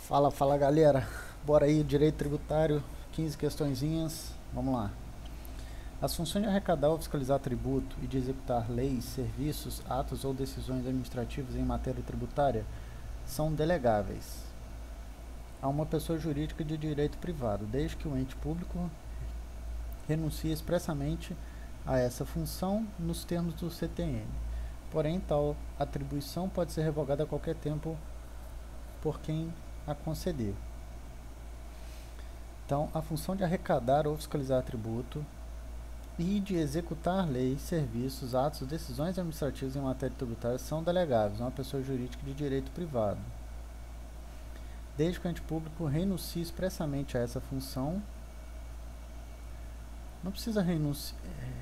Fala galera, bora aí, direito tributário, 15 questõezinhas, vamos lá. As funções de arrecadar ou fiscalizar tributo e de executar leis, serviços, atos ou decisões administrativas em matéria tributária são delegáveis a uma pessoa jurídica de direito privado, desde que o ente público renuncie expressamente a essa função nos termos do CTN. Porém, tal atribuição pode ser revogada a qualquer tempo por quem a conceder. Então, a função de arrecadar ou fiscalizar tributo e de executar leis, serviços, atos ou decisões administrativas em matéria tributária são delegáveis a uma pessoa jurídica de direito privado, desde que o ente público renuncie expressamente a essa função. Não precisa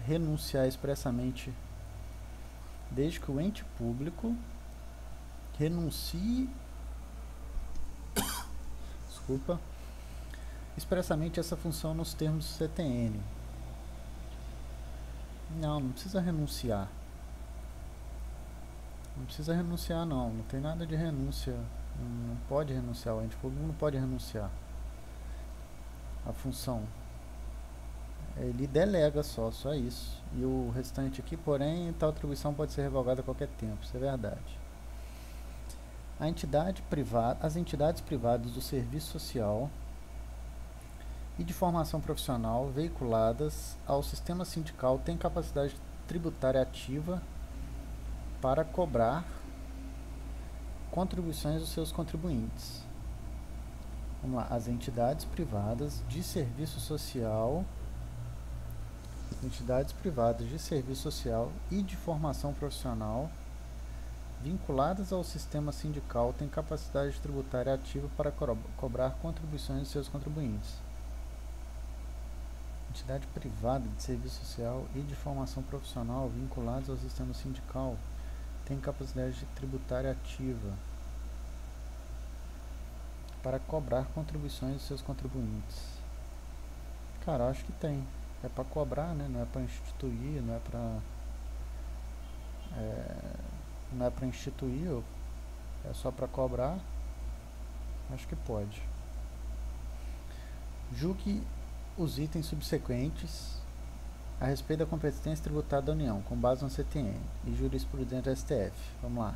renunciar expressamente, desde que o ente público renuncie expressamente essa função nos termos do CTN. Não precisa renunciar. Não precisa renunciar não tem nada de renúncia. Não pode renunciar, o ente público não pode renunciar a função. Ele delega só isso. E o restante aqui, porém, tal atribuição pode ser revogada a qualquer tempo, isso é verdade. As entidades privadas do serviço social e de formação profissional veiculadas ao sistema sindical têm capacidade tributária ativa para cobrar contribuições dos seus contribuintes. Vamos lá, as entidades privadas de serviço social e de formação profissional vinculadas ao sistema sindical têm capacidade tributária ativa para cobrar contribuições dos seus contribuintes. Entidade privada de serviço social e de formação profissional vinculados ao sistema sindical tem capacidade tributária ativa para cobrar contribuições dos seus contribuintes. Cara, acho que tem. É para cobrar, né? Não é para instituir, não é para instituir, é só para cobrar. Acho que pode. Julgue os itens subsequentes a respeito da competência tributária da União, com base no CTN e jurisprudência do STF. Vamos lá.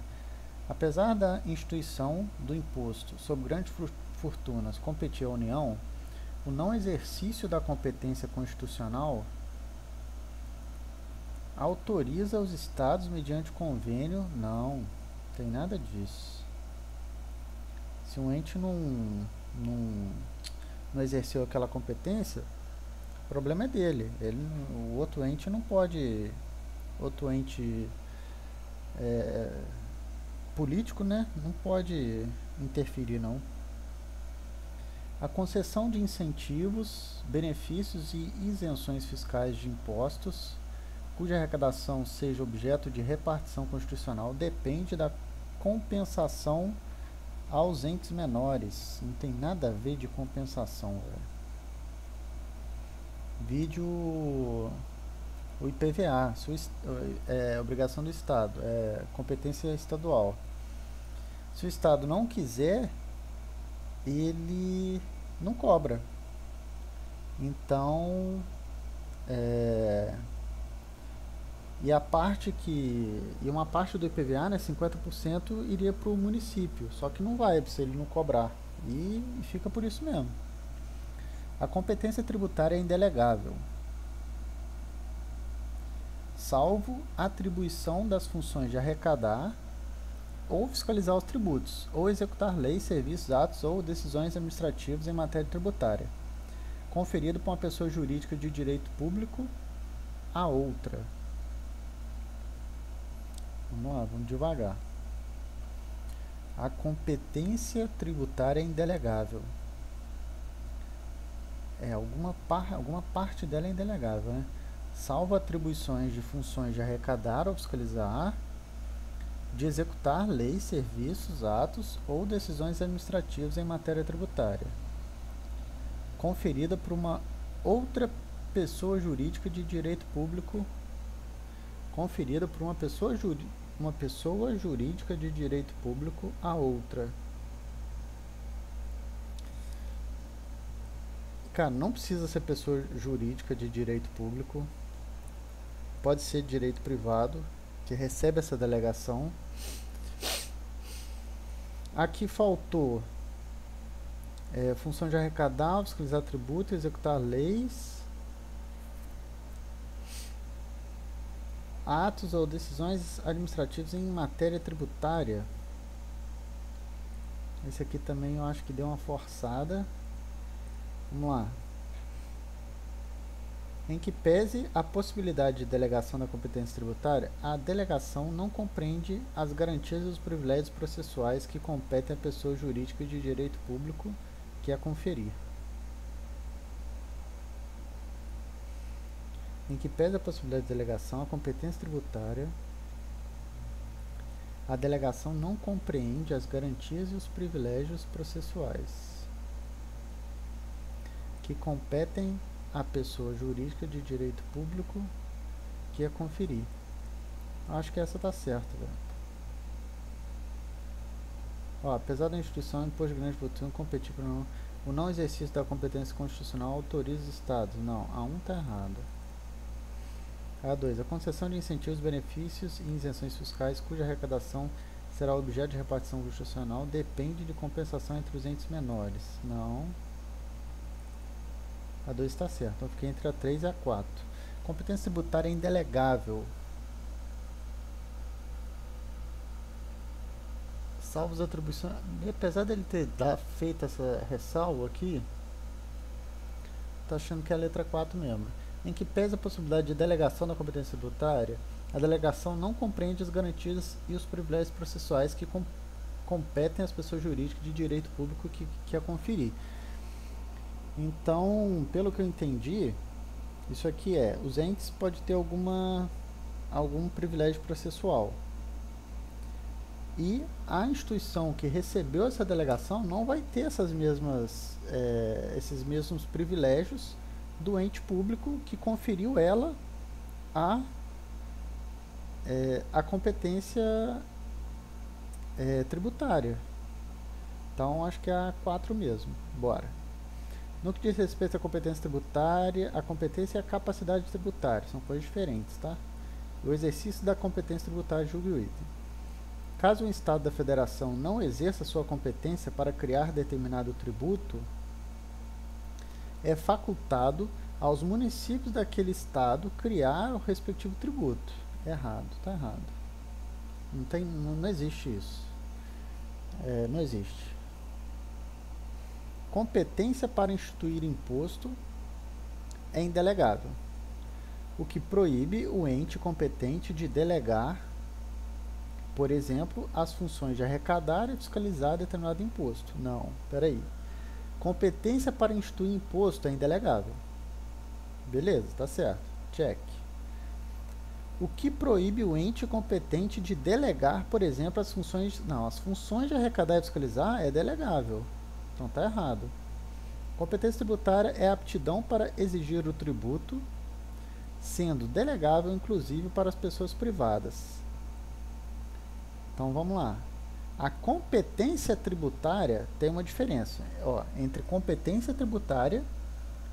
Apesar da instituição do imposto sobre grandes fortunas competir à União, o não exercício da competência constitucional autoriza os estados mediante convênio. Não tem nada disso. Se um ente não exerceu aquela competência, o problema é dele. O outro ente não pode. Outro ente político, né? Não pode interferir, não. A concessão de incentivos, benefícios e isenções fiscais de impostos, cuja arrecadação seja objeto de repartição constitucional, depende da compensação aos entes menores. Não tem nada a ver de compensação, velho. Vídeo o IPVA, obrigação do Estado, competência estadual. Se o Estado não quiser, ele não cobra. Então, uma parte do IPVA, né, 50%, iria para o município, só que não vai, se ele não cobrar, e fica por isso mesmo. A competência tributária é indelegável, salvo atribuição das funções de arrecadar ou fiscalizar os tributos, ou executar leis, serviços, atos ou decisões administrativas em matéria tributária, conferido por uma pessoa jurídica de direito público a outra. Vamos lá, vamos devagar. A competência tributária é indelegável. Alguma parte dela é indelegável, né? Salvo atribuições de funções de arrecadar ou fiscalizar, de executar leis, serviços, atos ou decisões administrativas em matéria tributária, conferida por uma outra pessoa jurídica de direito público, a outra. Cara, não precisa ser pessoa jurídica de direito público. Pode ser de direito privado, que recebe essa delegação. Aqui faltou função de arrecadar, fiscalizar tributo, executar leis, atos ou decisões administrativas em matéria tributária. Esse aqui também eu acho que deu uma forçada. Vamos lá. Em que pese a possibilidade de delegação da competência tributária, a delegação não compreende as garantias e os privilégios processuais que competem à pessoa jurídica de direito público que a conferir. Em que pese a possibilidade de delegação, a competência tributária, a delegação não compreende as garantias e os privilégios processuais que competem à pessoa jurídica de direito público que a conferir. Acho que essa está certa, velho. Ó, apesar da instituição impor de grande fortuna competir por o não exercício da competência constitucional autoriza os estados. Não, a 1 está errada. A2. A concessão de incentivos, benefícios e isenções fiscais cuja arrecadação será objeto de repartição constitucional depende de compensação entre os entes menores. Não. A 2 está certo. Então fiquei entre a 3 e a 4. Competência tributária é indelegável. Salvo as atribuições. Apesar dele ter feito essa ressalva aqui, tá achando que é a letra 4 mesmo. Em que pese a possibilidade de delegação da competência tributária, a delegação não compreende as garantias e os privilégios processuais que competem às pessoas jurídicas de direito público que a conferir. Então, pelo que eu entendi, isso aqui os entes podem ter algum privilégio processual. E a instituição que recebeu essa delegação não vai ter esses mesmos privilégios do ente público que conferiu ela a competência tributária. Então, acho que é a 4 mesmo. Bora. No que diz respeito à competência tributária, a competência e a capacidade tributária são coisas diferentes, tá? O exercício da competência tributária julgue o item. Caso o Estado da Federação não exerça sua competência para criar determinado tributo, é facultado aos municípios daquele Estado criar o respectivo tributo. Errado, tá errado. Não existe isso. Não existe. Competência para instituir imposto é indelegável, o que proíbe o ente competente de delegar, por exemplo, as funções de arrecadar e fiscalizar determinado imposto. Não, peraí. Competência para instituir imposto é indelegável. Beleza, tá certo. Check. O que proíbe o ente competente de delegar, por exemplo, as funções... Não, as funções de arrecadar e fiscalizar é delegável. Então tá errado. Competência tributária é aptidão para exigir o tributo, sendo delegável inclusive para as pessoas privadas. Então vamos lá. A competência tributária tem uma diferença entre competência tributária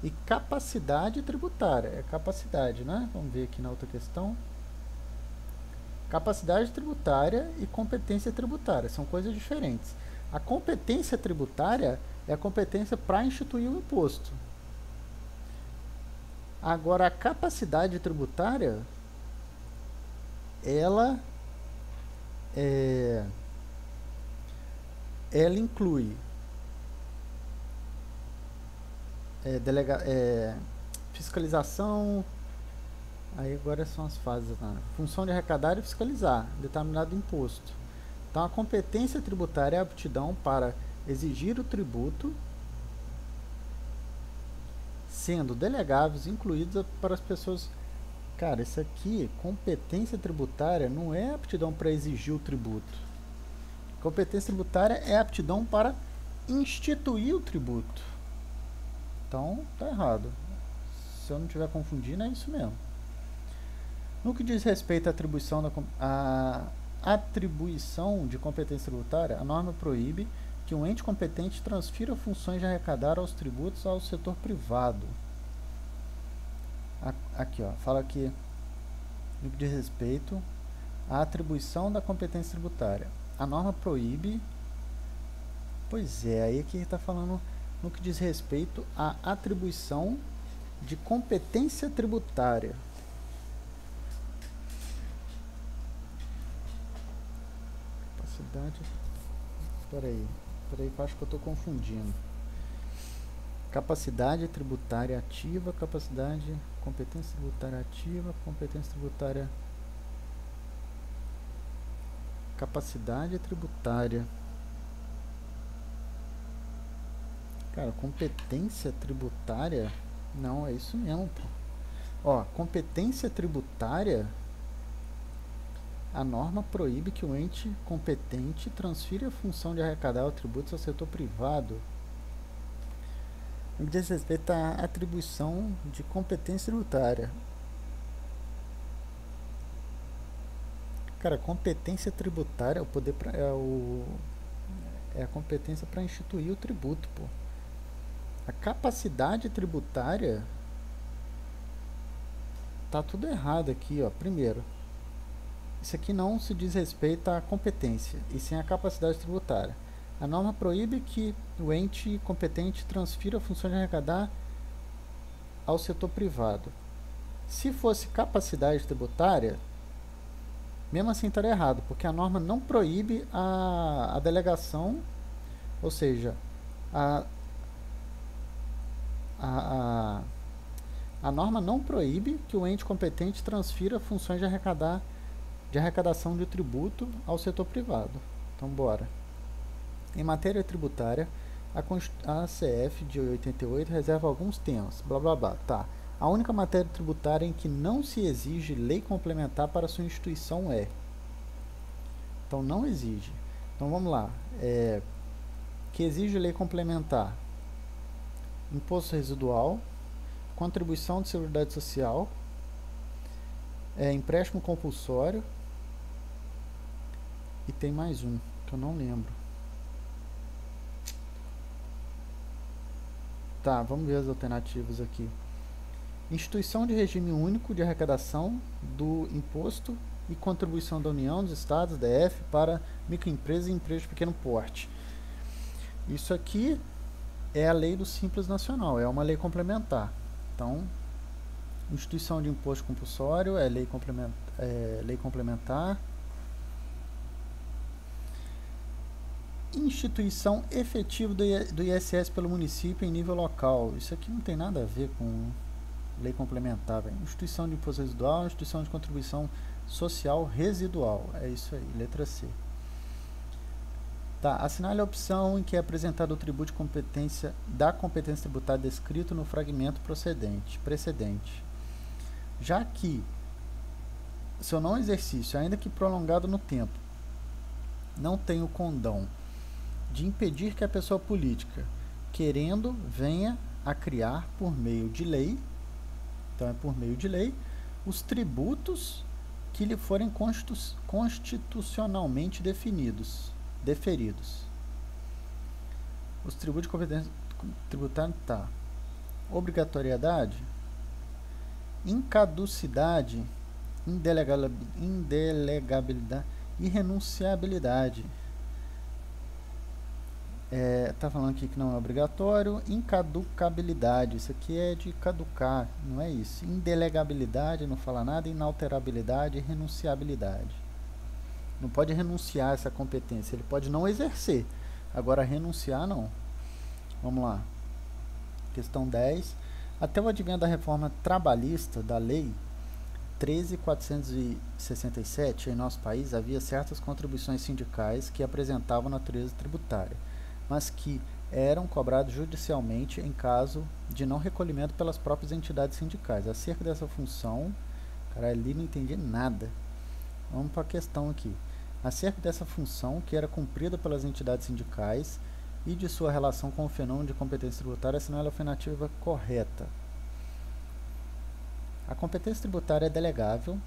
e capacidade tributária. É capacidade, né? Vamos ver aqui na outra questão. Capacidade tributária e competência tributária são coisas diferentes. A competência tributária é a competência para instituir o imposto. Agora, a capacidade tributária, ela inclui fiscalização, aí agora são as fases, né? Função de arrecadar e fiscalizar determinado imposto. Então, a competência tributária é a aptidão para exigir o tributo, sendo delegáveis incluídos para as pessoas... Cara, isso aqui, competência tributária, não é aptidão para exigir o tributo. Competência tributária é aptidão para instituir o tributo. Então, tá errado. Se eu não estiver confundindo, é isso mesmo. No que diz respeito à atribuição de competência tributária, a norma proíbe que um ente competente transfira funções de arrecadar aos tributos ao setor privado. Aqui, ó, fala que no que diz respeito à atribuição da competência tributária. A norma proíbe, pois é, aí que está falando no que diz respeito à atribuição de competência tributária. Capacidade, peraí, que eu acho que eu estou confundindo. Capacidade tributária ativa, competência tributária ativa, competência tributária, capacidade tributária. Cara, competência tributária, não, é isso mesmo, pô. Ó, competência tributária, a norma proíbe que o ente competente transfira a função de arrecadar os tributos ao setor privado. No que diz respeito à atribuição de competência tributária. Cara, competência tributária é a competência para instituir o tributo, pô. A capacidade tributária tá tudo errado aqui, ó. Primeiro, isso aqui não se diz respeito à competência, e sim à capacidade tributária. A norma proíbe que o ente competente transfira a função de arrecadar ao setor privado. Se fosse capacidade tributária, mesmo assim estaria errado, porque a norma não proíbe a delegação, ou seja, a norma não proíbe que o ente competente transfira funções de arrecadação de tributo ao setor privado. Então, bora. Em matéria tributária, a ACF de 88 reserva alguns temas, blá blá blá. Tá. A única matéria tributária em que não se exige lei complementar para sua instituição é. Então, não exige. Então, vamos lá. Que exige lei complementar: imposto residual, contribuição de seguridade social, empréstimo compulsório, e tem mais um, que eu não lembro. Tá, vamos ver as alternativas aqui. Instituição de regime único de arrecadação do imposto e contribuição da União, dos Estados, DF, para microempresas e empresas de pequeno porte. Isso aqui é a lei do Simples Nacional, é uma lei complementar. Então, instituição de imposto compulsório é lei complementar. Instituição efetiva do ISS pelo município em nível local. Isso aqui não tem nada a ver com lei complementar, véio. Instituição de imposto residual, instituição de contribuição social residual. É isso aí, letra C. Tá, assinale a opção em que é apresentado o tributo de competência da competência tributária descrito no fragmento precedente. Já que seu não exercício, ainda que prolongado no tempo, não tem o condão de impedir que a pessoa política, querendo, venha a criar por meio de lei, então é por meio de lei, os tributos que lhe forem constitucionalmente deferidos. Os tributos de competência tributária, tá. Obrigatoriedade, incaducidade, indelegabilidade e renunciabilidade. Tá falando aqui que não é obrigatório. Incaducabilidade, isso aqui é de caducar, não é isso. Indelegabilidade, não fala nada. Inalterabilidade e renunciabilidade. Não pode renunciar a essa competência, ele pode não exercer. Agora, renunciar, não. Vamos lá. Questão 10. Até o advento da reforma trabalhista da Lei 13.467, em nosso país, havia certas contribuições sindicais que apresentavam natureza tributária, mas que eram cobrados judicialmente em caso de não recolhimento pelas próprias entidades sindicais. Acerca dessa função, cara, ali não entendi nada. Vamos para a questão aqui. Acerca dessa função que era cumprida pelas entidades sindicais e de sua relação com o fenômeno de competência tributária, assinale a alternativa correta. A competência tributária é delegável,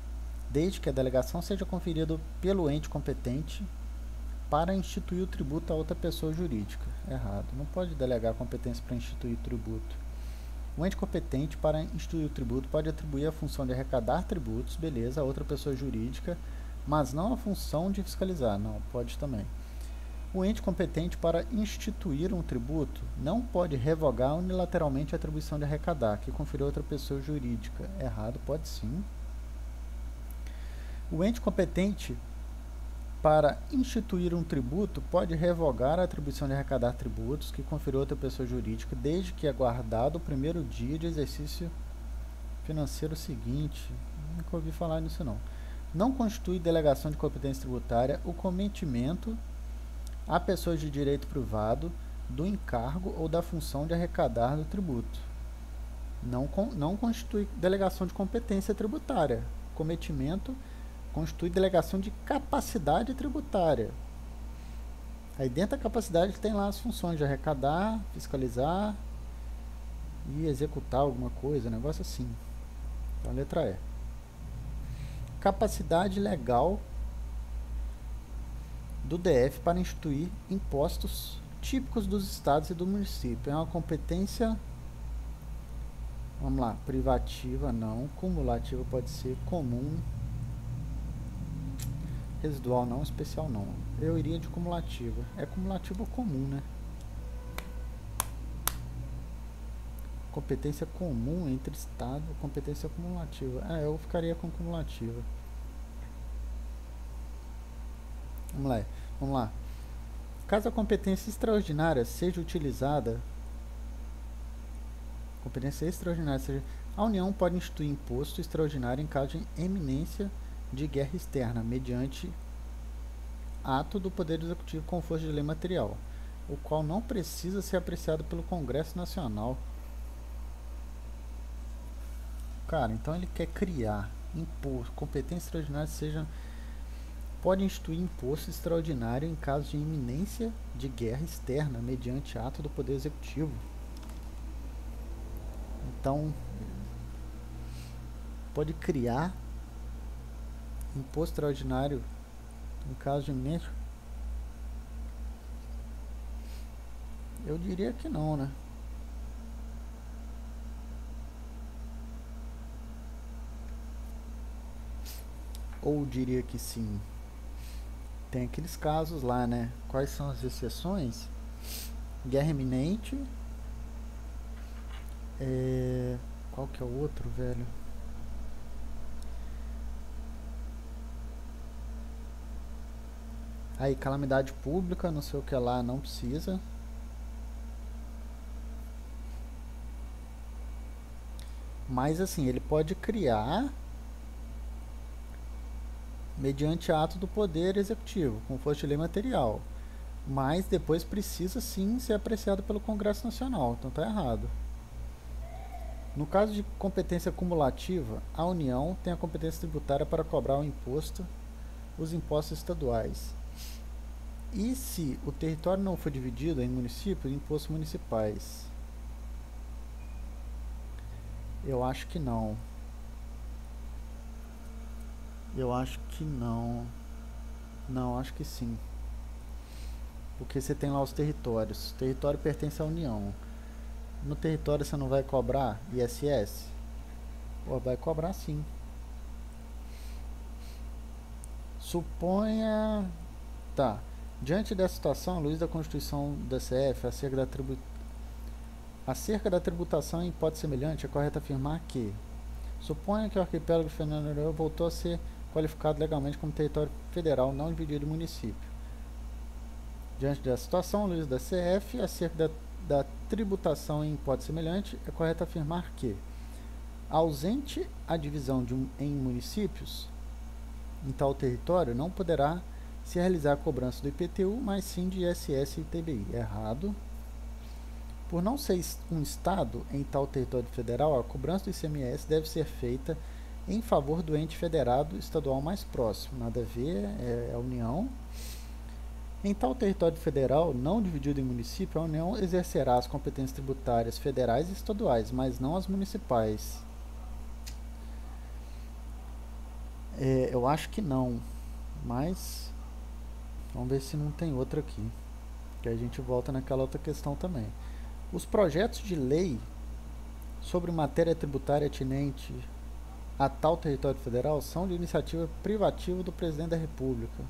desde que a delegação seja conferida pelo ente competente para instituir o tributo a outra pessoa jurídica. Errado. Não pode delegar competência para instituir o tributo. O ente competente para instituir o tributo pode atribuir a função de arrecadar tributos, beleza, a outra pessoa jurídica, mas não a função de fiscalizar. Não, pode também. O ente competente para instituir um tributo não pode revogar unilateralmente a atribuição de arrecadar, que conferiu a outra pessoa jurídica. Errado, pode sim. O ente competente para instituir um tributo pode revogar a atribuição de arrecadar tributos que conferiu a outra pessoa jurídica, desde que aguardado o primeiro dia de exercício financeiro seguinte. Nunca ouvi falar nisso não. Não constitui delegação de competência tributária o cometimento a pessoas de direito privado do encargo ou da função de arrecadar do tributo. Não constitui delegação de competência tributária. Cometimento constitui delegação de capacidade tributária. Aí dentro da capacidade tem lá as funções de arrecadar, fiscalizar e executar alguma coisa, negócio assim. Então a letra E. Capacidade legal do DF para instituir impostos típicos dos estados e do município. É uma competência, vamos lá, privativa não, cumulativa pode ser, comum, residual não, especial não. Eu iria de cumulativa. É cumulativa ou comum, né? Competência comum entre estado, competência cumulativa. Eu ficaria com cumulativa. Vamos lá. Caso a competência extraordinária seja utilizada, a União pode instituir imposto extraordinário em caso de eminência de guerra externa, mediante ato do Poder Executivo com força de lei material, o qual não precisa ser apreciado pelo Congresso Nacional. Cara, então ele quer criar imposto, competência extraordinária pode instituir imposto extraordinário em caso de iminência de guerra externa, mediante ato do Poder Executivo. Então, pode criar imposto extraordinário em caso de iminência? Eu diria que não, né? Ou diria que sim. Tem aqueles casos lá, né? Quais são as exceções? Guerra iminente. Qual que é o outro, velho? Aí, calamidade pública, não sei o que lá, não precisa. Mas assim, ele pode criar mediante ato do Poder Executivo, com força de lei material. Mas depois precisa sim ser apreciado pelo Congresso Nacional, então está errado. No caso de competência cumulativa, a União tem a competência tributária para cobrar os impostos estaduais. E se o território não for dividido em municípios, impostos municipais? Eu acho que não. Eu acho que não. Não, acho que sim. Porque você tem lá os territórios. O território pertence à União. No território você não vai cobrar ISS? Pô, vai cobrar sim. Suponha... Tá. Diante dessa situação, à luz da Constituição da CF, acerca da tributação em hipótese semelhante, é correto afirmar que suponha que o arquipélago de Fernando de Noronha voltou a ser qualificado legalmente como território federal não dividido em município. Diante dessa situação, à luz da CF, acerca da tributação em hipótese semelhante, é correto afirmar que, ausente a divisão em municípios, em tal território não poderá se realizar a cobrança do IPTU, mas sim de ISS e ITBI. Errado. Por não ser um estado em tal território federal, a cobrança do ICMS deve ser feita em favor do ente federado estadual mais próximo. Nada a ver, é a União. Em tal território federal, não dividido em município, a União exercerá as competências tributárias federais e estaduais, mas não as municipais. Eu acho que não, mas Vamos ver se não tem outra aqui, que a gente volta naquela outra questão também. Os projetos de lei sobre matéria tributária atinente a tal território federal são de iniciativa privativa do Presidente da República.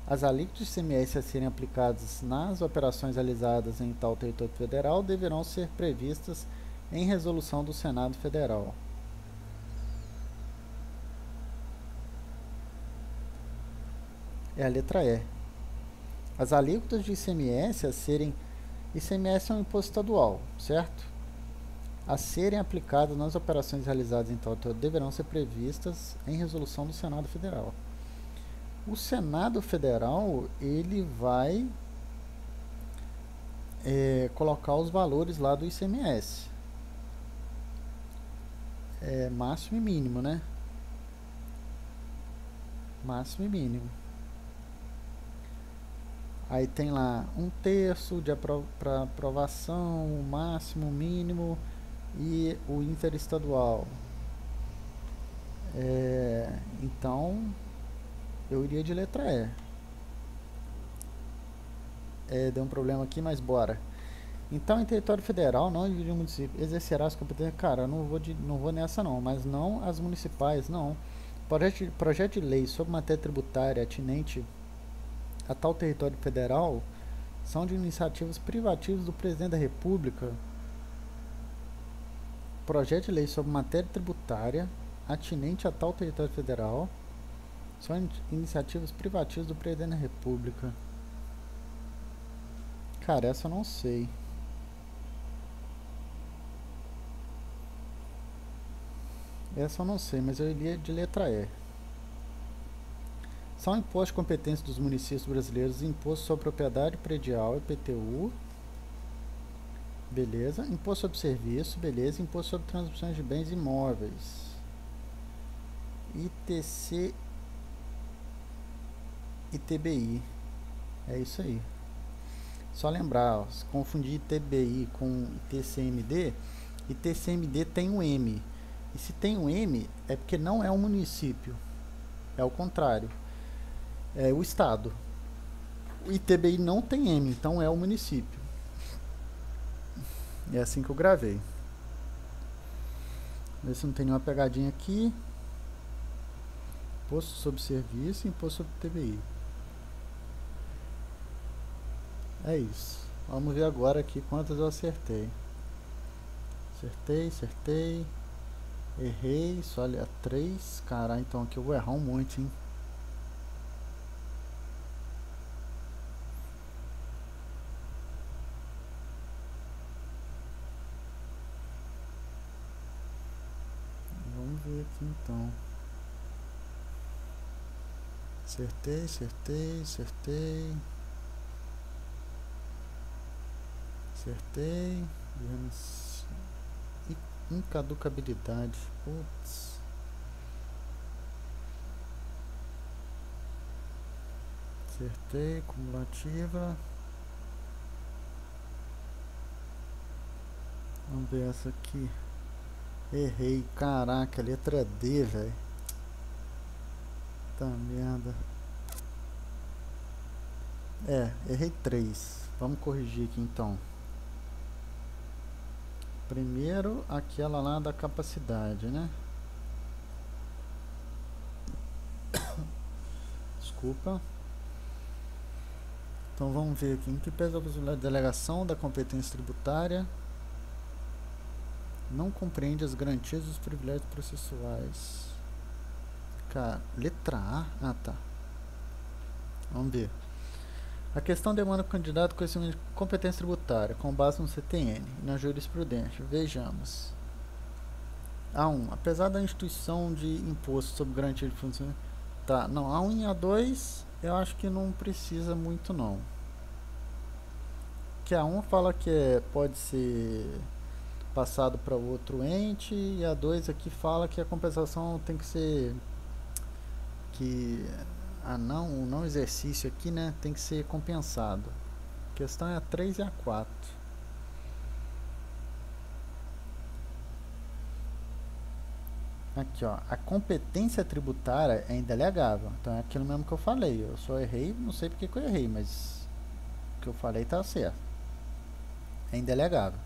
As alíquotas de ICMS a serem aplicadas nas operações realizadas em tal território federal deverão ser previstas em resolução do Senado Federal. É a letra E. As alíquotas de ICMS a serem... ICMS é um imposto estadual, certo? A serem aplicadas nas operações realizadas em tal território deverão ser previstas em resolução do Senado Federal. O Senado Federal, ele vai colocar os valores lá do ICMS. Máximo e mínimo, né? Máximo e mínimo. Aí tem lá 1/3 para aprovação, o máximo, o mínimo e o interestadual. Então, eu iria de letra E. Deu um problema aqui, mas bora. Então, em território federal, não dividir o município exercerá as competências. Cara, eu não vou nessa não, mas não as municipais, não. Projeto de lei sobre matéria tributária atinente a tal território federal são de iniciativas privativas do Presidente da República. Projeto de lei sobre matéria tributária atinente a tal território federal são iniciativas privativas do Presidente da República. Cara, essa eu não sei. Essa eu não sei, mas eu iria de letra E. São impostos de competência dos municípios brasileiros, imposto sobre propriedade predial, IPTU, beleza. Imposto sobre serviço, beleza. Imposto sobre transmissões de bens imóveis, ITC, ITBI, é isso aí. Só lembrar, ó, se confundir ITBI com ITCMD, ITCMD tem um M, e se tem um M é porque não é um município, é o contrário. É o estado. O ITBI não tem M, então é o município. É assim que eu gravei. Ver se não tem nenhuma pegadinha aqui. Imposto sobre serviço e imposto sobre ITBI. É isso. Vamos ver agora aqui quantas eu acertei. Acertei. Errei, só olha 3. Caralho, então aqui eu vou errar um monte, hein. Vamos ver aqui então. Acertei. Incaducabilidade. Putz. Acertei, cumulativa. Vamos ver essa aqui. Errei, caraca, letra D, velho. Tá merda. Errei 3. Vamos corrigir aqui então. Primeiro, aquela lá da capacidade, né? Desculpa. Então vamos ver aqui. Em que pesa a possibilidade de delegação da competência tributária? Não compreende as garantias dos privilégios processuais. Cara, letra A? Ah, tá. Vamos ver. A questão demanda do candidato conhecimento de competência tributária com base no CTN e na jurisprudência. Vejamos. A1. Apesar da instituição de imposto sobre garantia de funcionamento... Tá, não. A1 e A2 eu acho que não precisa muito não. Que A1 fala que pode ser passado para outro ente e A2 aqui fala que a compensação tem que ser... o não exercício aqui, né, tem que ser compensado. A questão é a 3 e a 4. Aqui, ó, a competência tributária é indelegável. Então é aquilo mesmo que eu falei. Eu só errei, não sei porque que eu errei, mas o que eu falei tá certo. É indelegável.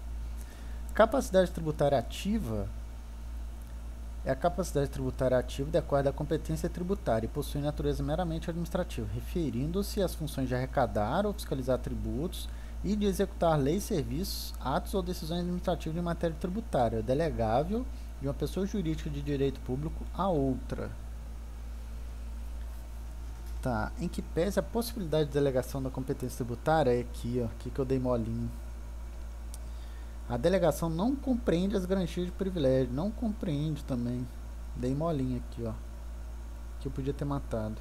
Capacidade tributária ativa é a capacidade tributária ativa de acordo com a competência tributária e possui natureza meramente administrativa, referindo-se às funções de arrecadar ou fiscalizar tributos e de executar leis, serviços, atos ou decisões administrativas em matéria tributária, delegável de uma pessoa jurídica de direito público a outra. Tá, em que pese a possibilidade de delegação da competência tributária, é aqui, ó, aqui que eu dei molinho. A delegação não compreende as garantias de privilégio, não compreende também. Dei molinha aqui, ó, que eu podia ter matado.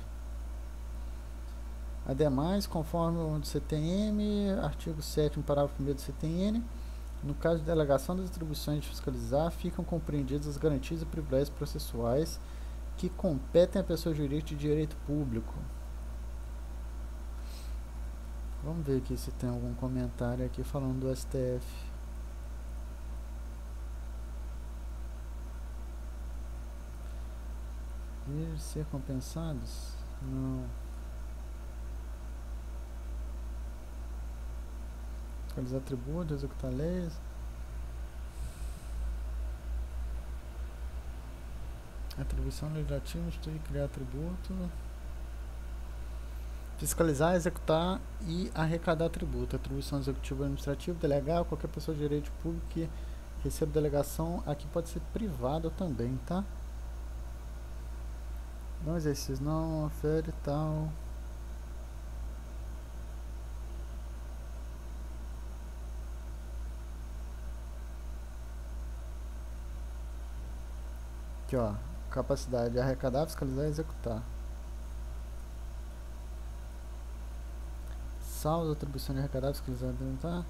Ademais, conforme o CTM, artigo 7º, parágrafo 1º do CTN, no caso de delegação das atribuições de fiscalizar, ficam compreendidas as garantias e privilégios processuais que competem à pessoa jurídica de direito público. Vamos ver aqui se tem algum comentário aqui falando do STF. E ser compensados? Não. Fiscalizar tributos, executar leis. Atribuição legislativa, instituir e criar tributo. Fiscalizar, executar e arrecadar tributo. Atribuição executiva administrativa, delegar qualquer pessoa de direito público que receba delegação. Aqui pode ser privada também, tá? Não exercício, não ofere tal. Aqui, ó. Capacidade de arrecadar, fiscalizar e executar. Salvo atribuição de arrecadar, fiscalizar e executar.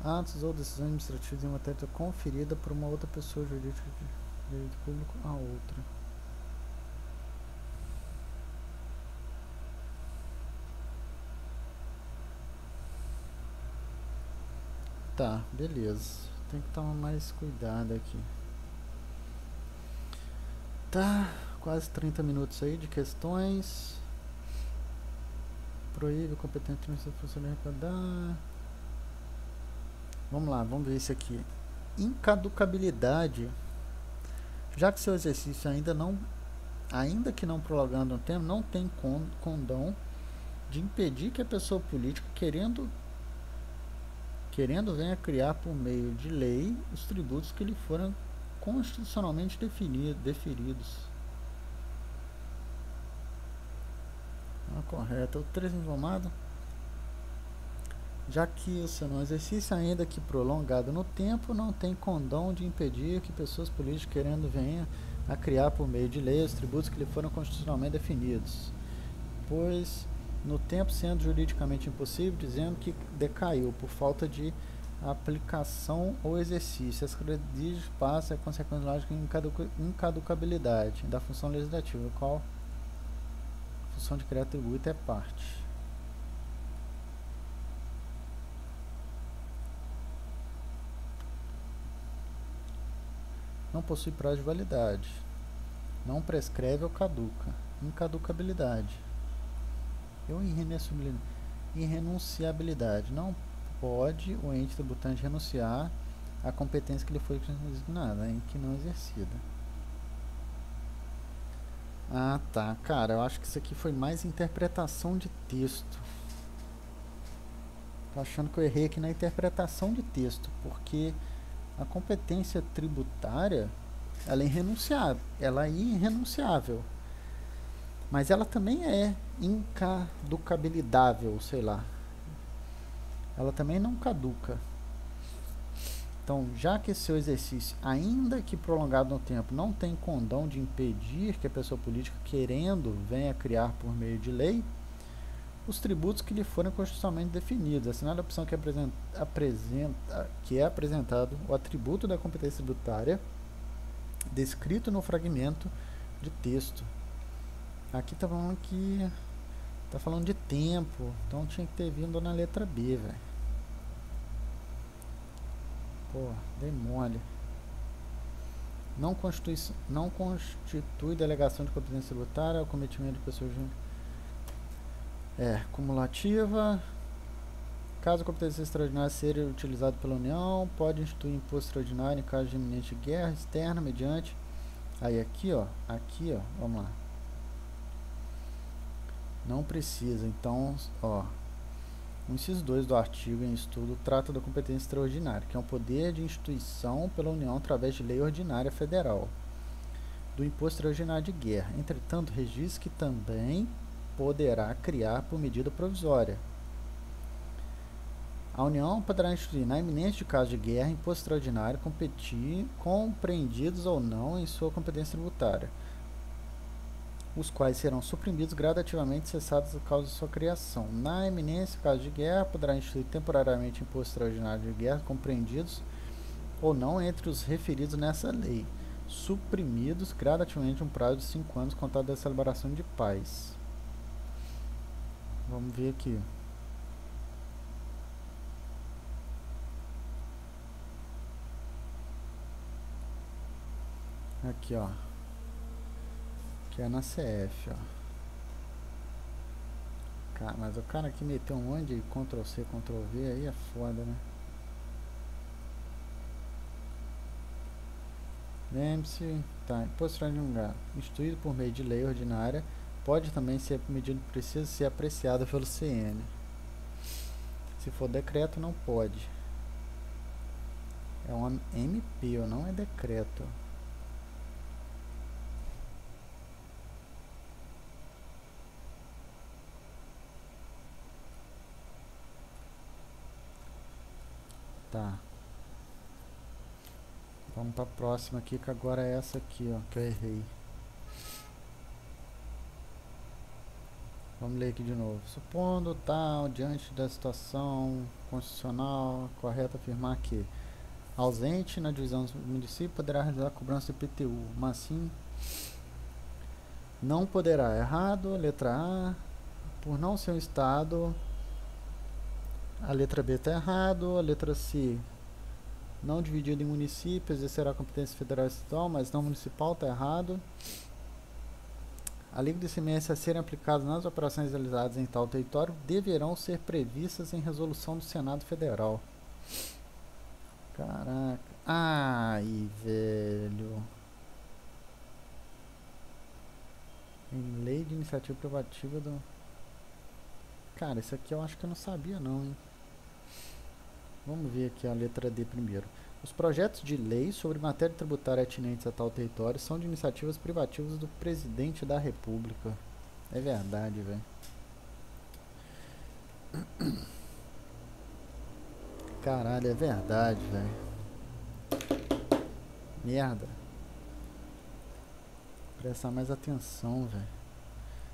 Atos ou decisões administrativas em matéria conferida por uma outra pessoa jurídica de direito público a outra. Tá, beleza. Tem que tomar mais cuidado aqui. Tá, quase 30 minutos aí de questões. Proíbe competente transferência de arrecadar. Vamos lá, vamos ver isso aqui. Incaducabilidade. Já que seu exercício ainda que não prolongado no tempo, não tem condão de impedir que a pessoa política, querendo venha criar por meio de lei os tributos que lhe foram constitucionalmente deferidos. Correto. O 3 informado. Já que o seu exercício, ainda que prolongado no tempo, não tem condão de impedir que pessoas políticas querendo venha a criar por meio de lei os tributos que lhe foram constitucionalmente definidos, pois no tempo sendo juridicamente impossível, dizendo que decaiu por falta de aplicação ou exercício. Essa característica passa a consequência lógica de incaducabilidade da função legislativa, qual a função de criar tributo é parte. Não possui prazo de validade. Não prescreve ou caduca. Incaducabilidade. Irrenunciabilidade. Não pode o ente tributante renunciar à competência que lhe foi designada, em que não exercida. Ah, tá. Cara, eu acho que isso aqui foi mais interpretação de texto. Tô achando que eu errei aqui na interpretação de texto, porque a competência tributária, ela é irrenunciável. Mas ela também é incaducabilidável, sei lá. Ela também não caduca. Então, já que seu exercício, ainda que prolongado no tempo, não tem condão de impedir que a pessoa política, querendo, venha criar por meio de lei os tributos que lhe foram constitucionalmente definidos, assinale a opção que é apresentado o atributo da competência tributária descrito no fragmento de texto. Aqui tá falando de tempo, então tinha que ter vindo na letra B, velho. Pô, dei mole. não constitui delegação de competência tributária ao cometimento de pessoas cumulativa. Caso a competência extraordinária seja utilizada pela União, pode instituir imposto extraordinário em caso de iminente guerra externa mediante. Aí aqui ó, vamos lá. Não precisa, então, ó. O inciso 2 do artigo em estudo trata da competência extraordinária, que é um poder de instituição pela União através de lei ordinária federal do imposto extraordinário de guerra. Entretanto, registra que também poderá criar por medida provisória. A União poderá instituir, na iminência de caso de guerra, imposto extraordinário compreendidos ou não em sua competência tributária, os quais serão suprimidos gradativamente cessados a causa de sua criação. Na iminência de caso de guerra, poderá instituir temporariamente imposto extraordinário de guerra compreendidos ou não entre os referidos nessa lei, suprimidos gradativamente um prazo de 5 anos contado da celebração de paz. Vamos ver aqui. Aqui, ó. Que é na CF, ó. Cara, mas o cara aqui meteu um monte de Ctrl+C, Ctrl+V, aí é foda, né? Lembre-se, tá, imposto extraordinário instituído por meio de lei ordinária, pode também ser medido, precisa ser apreciado pelo CN. Se for decreto, não pode. É um MP, não é decreto. Tá. Vamos para a próxima aqui, que agora é essa aqui, ó, que eu errei. Vamos ler aqui de novo. Supondo tal, diante da situação constitucional, correto afirmar que ausente na divisão do município poderá realizar a cobrança do IPTU, mas sim não poderá. Errado, letra A, por não ser um estado. A letra B está errado, a letra C, não dividido em municípios, exercerá a competência federal e estadual, mas não municipal, está errado. A alíquota de ICMS a serem aplicadas nas operações realizadas em tal território deverão ser previstas em resolução do Senado Federal. Caraca. Ai, velho. Em lei de iniciativa privativa do... Cara, isso aqui eu acho que eu não sabia não, hein? Vamos ver aqui a letra D primeiro. Os projetos de lei sobre matéria tributária atinentes a tal território são de iniciativas privativas do Presidente da República. É verdade, velho. Caralho, é verdade, velho. Merda. Prestar mais atenção, velho.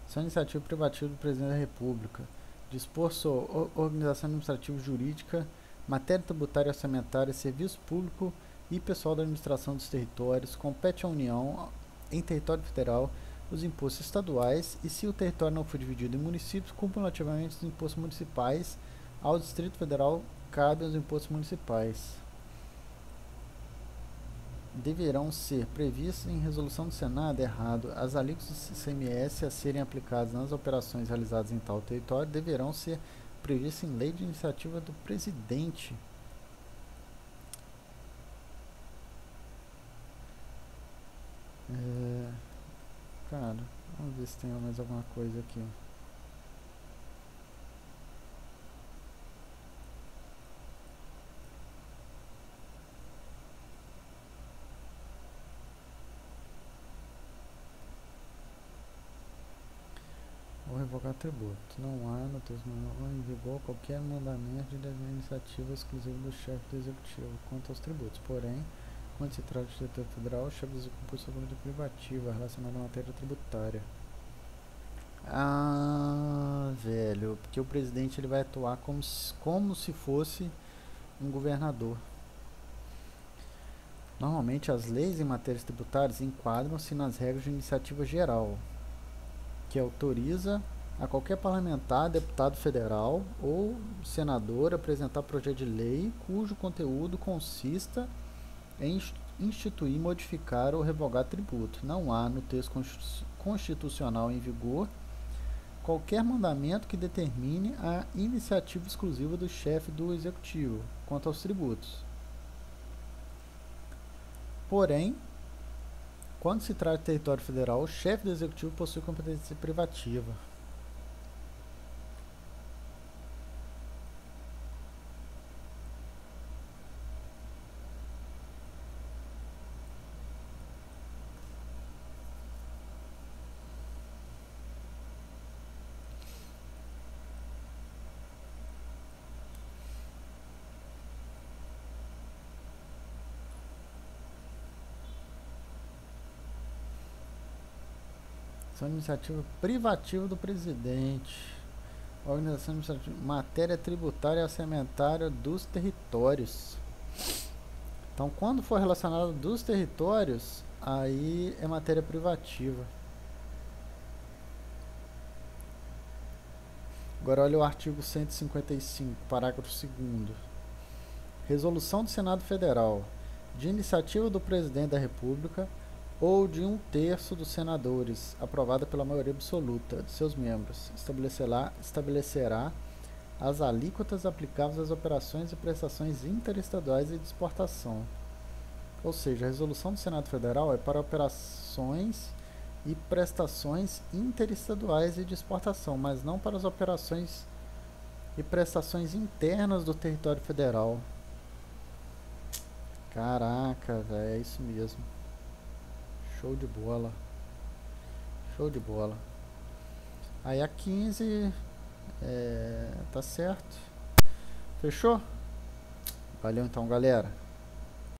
São iniciativa privativa do Presidente da República. Dispor sua organização administrativa jurídica, matéria tributária e orçamentária, serviço público e pessoal da administração dos territórios. Compete à União, em território federal, os impostos estaduais e, se o território não for dividido em municípios, cumulativamente os impostos municipais. Ao Distrito Federal cabem os impostos municipais. Deverão ser previstos em resolução do Senado. Errado. As alíquotas do ICMS a serem aplicadas nas operações realizadas em tal território deverão ser previstas em lei de iniciativa do Presidente. Cara, vamos ver se tem mais alguma coisa aqui. Ou revogar tributo. Não há no texto em vigor qualquer mandamento de iniciativa exclusiva do chefe do executivo quanto aos tributos. Porém, quando se trata de setor federal, o chefe do executivo possui autonomia privativa relacionada à matéria tributária. Ah, velho, porque o presidente ele vai atuar como se fosse um governador. Normalmente as leis em matérias tributárias enquadram-se nas regras de iniciativa geral, que autoriza a qualquer parlamentar, deputado federal ou senador apresentar projeto de lei cujo conteúdo consista em instituir, modificar ou revogar tributo. Não há no texto constitucional em vigor qualquer mandamento que determine a iniciativa exclusiva do chefe do executivo quanto aos tributos. Porém, quando se trata de território federal, o chefe do executivo possui competência privativa. Iniciativa privativa do presidente. Organização administrativa. Matéria tributária e orçamentária dos territórios. Então, quando for relacionado dos territórios, aí é matéria privativa. Agora olha o artigo 155, parágrafo 2º. Resolução do Senado Federal, de iniciativa do Presidente da República ou de 1/3 dos senadores, aprovada pela maioria absoluta de seus membros, estabelecerá as alíquotas aplicáveis às operações e prestações interestaduais e de exportação. Ou seja, a resolução do Senado Federal é para operações e prestações interestaduais e de exportação, mas não para as operações e prestações internas do território federal. Caraca, velho, é isso mesmo. Show de bola. Show de bola. Aí a 15 tá certo. Fechou? Valeu então, galera.